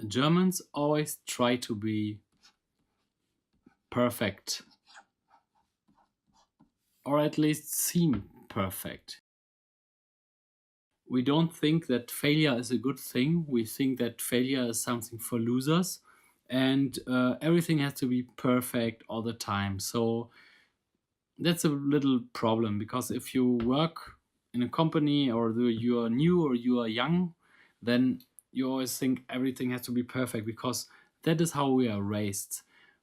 Germans always try to be perfect, or at least seem perfect. We don't think that failure is a good thing. We think that failure is something for losers, and everything has to be perfect all the time. So that's a little problem, because if you work in a company, or you are new or you are young, then you always think everything has to be perfect, because that is how we are raised.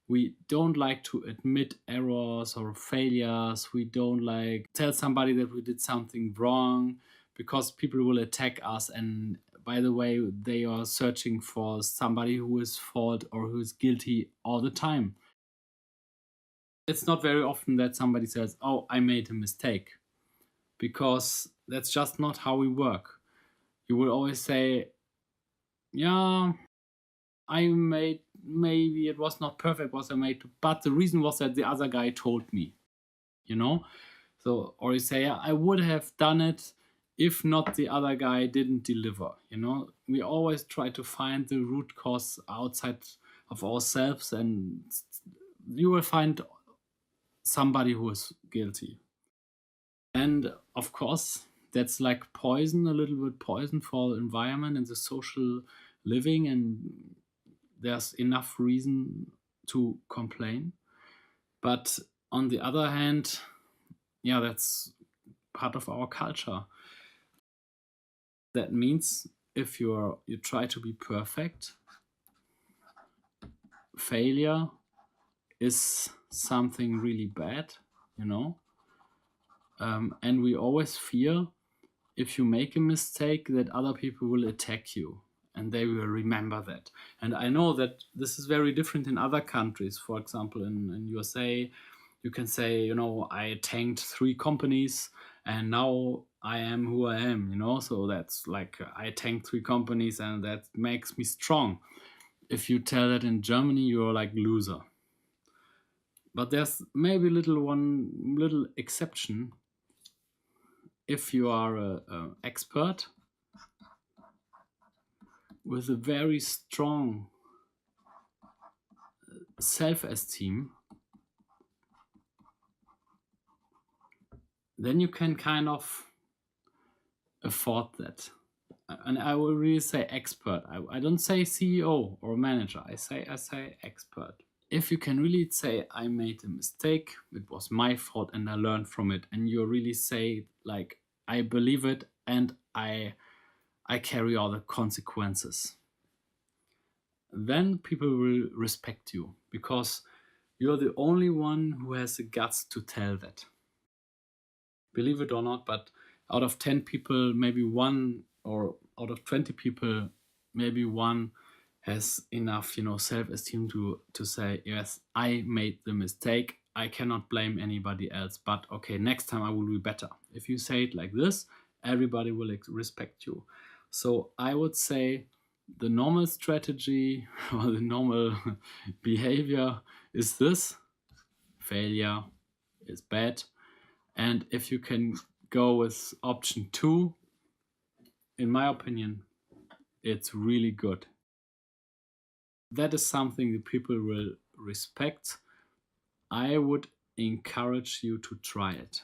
We don't like to admit errors or failures. We don't like tell somebody that we did something wrong, because people will attack us, and by the way, they are searching for somebody who is fault or who is guilty all the time. It's not very often that somebody says, "Oh, I made a mistake," because that's just not how we work. You will always say, "Yeah, I made, maybe it was not perfect what I made, but the reason was that the other guy told me," you know? So, or you say, "Yeah, I would have done it if not the other guy didn't deliver," you know? We always try to find the root cause outside of ourselves, and you will find somebody who is guilty. And of course, that's like poison, a little bit poison for the environment and the social living, and there's enough reason to complain. But on the other hand, yeah, that's part of our culture. That means if you try to be perfect, failure is something really bad, you know. And we always fear, if you make a mistake, that other people will attack you and they will remember that. And I know that this is very different in other countries. For example, in USA, you can say, you know, I tanked 3 companies and now I am who I am, you know. So that's like, I tanked 3 companies and that makes me strong. If you tell that in Germany, you're like loser. But there's maybe one little exception. If you are an expert with a very strong self-esteem, then you can kind of afford that. And I will really say expert. I don't say CEO or manager. I say expert. If you can really say, I made a mistake, it was my fault and I learned from it, and you really say, like, I believe it and I carry all the consequences, then people will respect you, because you're the only one who has the guts to tell that. Believe it or not, but out of 10 people, maybe one, or out of 20 people, maybe one has enough, you know, self-esteem to say, yes, I made the mistake. I cannot blame anybody else, but okay, next time I will be better. If you say it like this, everybody will respect you. So I would say the normal strategy or the normal behavior is this: failure is bad. And if you can go with option 2, in my opinion, it's really good. That is something that people will respect. I would encourage you to try it.